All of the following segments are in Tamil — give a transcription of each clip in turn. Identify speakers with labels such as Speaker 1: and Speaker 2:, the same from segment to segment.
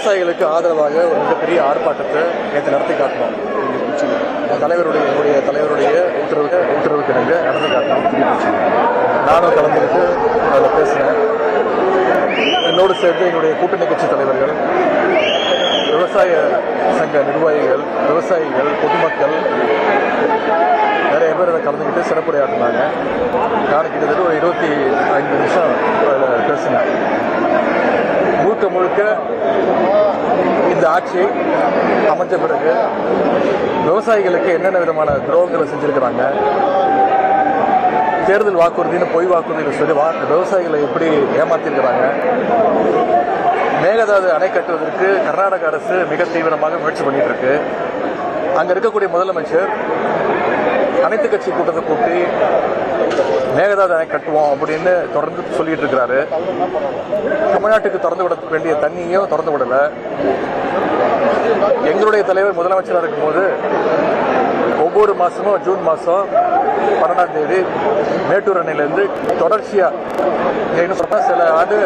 Speaker 1: விவசாயிகளுக்கு ஆதரவாக ஒரு மிகப்பெரிய ஆர்ப்பாட்டத்தை நேற்று நடத்தி காட்டணும். தலைவருடைய உத்தரவுக்கு இணங்க நடந்து காட்டணும். நானும் கலந்துக்கிட்டு அதில் பேசினேன். என்னோடு சேர்ந்து என்னுடைய கூட்டணி கட்சி தலைவர்கள், விவசாய சங்க நிர்வாகிகள், விவசாயிகள், பொதுமக்கள் நிறைய பேர் அதை கலந்துக்கிட்டு சிறப்புரையாற்றினாங்க. நான் கிட்டத்தட்ட ஒரு 25 நிமிஷம் அதில் பேசினேன். முழுக்க இந்த ஆட்சி அமைச்ச பிறகு விவசாயிகளுக்கு என்னென்ன விதமான துரோகங்களை செஞ்சிருக்கிறாங்க, தேர்தல் வாக்குறுதின்னு பொய் வாக்குறுதியில் சொல்லி விவசாயிகளை எப்படி ஏமாத்திருக்கிறாங்க, மேகதாது அணை கட்டுவதற்கு கர்நாடக அரசு மிக தீவிரமாக முயற்சி பண்ணிட்டு இருக்கு. அங்க இருக்கக்கூடிய முதலமைச்சர் அனைத்து கட்சி கூட்டத்தை கூட்டி மேகதாது அணை கட்டுவோம் அப்படின்னு தொடர்ந்து சொல்லிட்டு இருக்கிறாரு. தமிழ்நாட்டுக்கு திறந்து விட வேண்டிய தண்ணியும் திறந்து விடல. எங்களுடைய தலைவர் முதலமைச்சராக இருக்கும்போது ஒவ்வொரு மாசமும் ஜூன் மாசம் 12ஆம் தேதி மேட்டூர் அணையிலிருந்து தொடர்ச்சியா சில ஆண்டு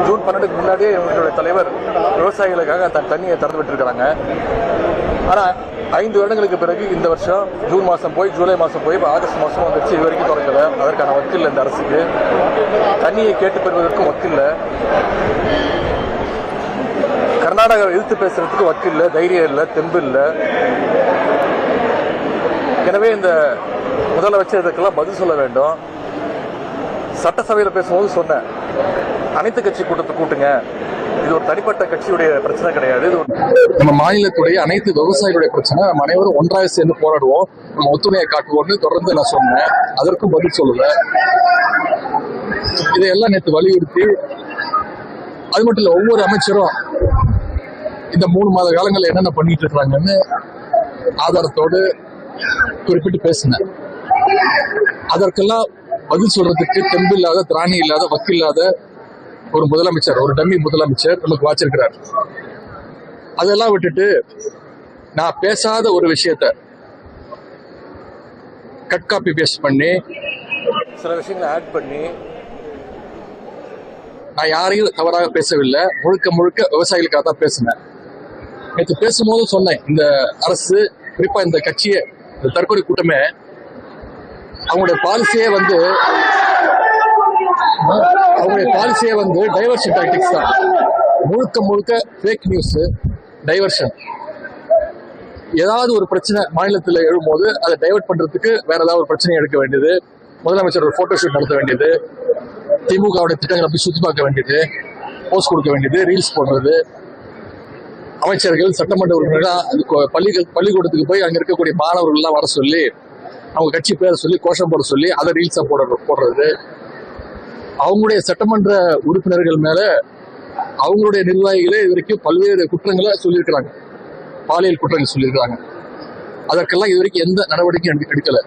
Speaker 1: ஜூன் 12க்கு முன்னாடியே எங்களுடைய தலைவர் விவசாயிகளுக்காக தண்ணியை திறந்து விட்டுருக்கிறாங்க. ஆனா 5 வருடங்களுக்கு பிறகு இந்த வருஷம் ஜூன் மாசம் போய் ஜூலை மாசம் போய் ஆகஸ்ட் மாசம் வந்துச்சு. இது வரைக்கும் திறக்கல. அதற்கான வக்கில்லை. இந்த அரசுக்கு தண்ணியை கேட்டு பெறுவதற்கும் வக்கில்லை. கர்நாடகா எதிர்த்து பேசுறதுக்கு வக்கில்லை, தைரியம் இல்லை, தெம்பு இல்லை. எனவே இந்த முதலமைச்சருக்கெல்லாம் பதில் சொல்ல வேண்டும். சட்டசபையில் பேசும்போது சொன்னேன், அனைத்து கட்சி கூட்டத்தை கூட்டுங்க. இது ஒரு தனிப்பட்ட கட்சியுடைய பிரச்சனை கிடையாது. இது நம்ம மாநிலத்துடைய அனைத்து விவசாயிகளுடைய பிரச்சனை. நம்ம அனைவரும் ஒன்றாக சேர்ந்து போராடுவோம், நம்ம ஒத்துழையை காட்டுவோம்னு தொடர்ந்து நான் சொன்னேன். அதற்கும் பதில் சொல்லுவேன். இதையெல்லாம் நேற்று வலியுறுத்தி, அது மட்டும் இல்லை, ஒவ்வொரு அமைச்சரும் இந்த 3 மாத காலங்களில் என்னென்ன பண்ணிட்டு இருக்கிறாங்கன்னு ஆதாரத்தோடு குறிப்பிட்டு பேசினேன். அதற்கெல்லாம் பதில் சொல்றதுக்கு தெம்பு இல்லாத, திராணி இல்லாத, வக்கில்லாத ஒரு முதலமைச்சர், ஒரு டம்மி முதலமைச்சர் நமக்கு வாச்சிருக்கிறார். அதெல்லாம் விட்டுட்டு நான் பேசாத ஒரு விஷயத்த கட் காப்பி பேஸ்ட் பண்ணி சில விஷயங்களை ஆட் பண்ணி, நான் யாரையும் தவறாக பேசவில்லை. முழுக்க விவசாயிகளுக்காக தான் பேசினேன். நேற்று பேசும்போது சொன்னேன், இந்த அரசு, குறிப்பா இந்த கட்சியை, இந்த தற்கொலை கூட்டமே அவங்களுடைய பாலிசியே வந்து டைவர்ஷன் டாக்டிக்ஸ் தான். முழுக்க ஃபேக் நியூஸ், டைவர்ஷன். ஏதாவது ஒரு பிரச்சனை மாநிலத்தில் எழும்போது அதை டைவர்ட் பண்றதுக்கு வேற ஏதாவது ஒரு பிரச்சனையை எடுக்க வேண்டியது, முதலமைச்சர் ஒரு போட்டோ ஷூட் நடத்த வேண்டியது, திமுகவுடைய திட்டங்களை போய் சுத்தி பார்க்க வேண்டியது, போஸ்ட் கொடுக்க வேண்டியது, ரீல்ஸ் போடுறது, அமைச்சர்கள், சட்டமன்ற உறுப்பினர்கள் பள்ளிக்கூடத்துக்கு போய் அங்க இருக்கக்கூடிய மாணவர்கள் எல்லாம் வர சொல்லி அவங்க கட்சி பேரை சொல்லி கோஷம் போட சொல்லி அதை ரீல்ஸா போடுறது, அவங்களுடைய சட்டமன்ற உறுப்பினர்கள் மேல அவங்களுடைய நிர்வாகிகளே இது வரைக்கும் பல்வேறு குற்றங்களை சொல்லியிருக்கிறாங்க, பாலியல் குற்றங்கள் சொல்லியிருக்கிறாங்க. அதற்கெல்லாம் இது வரைக்கும் எந்த நடவடிக்கையும் எடுக்கல.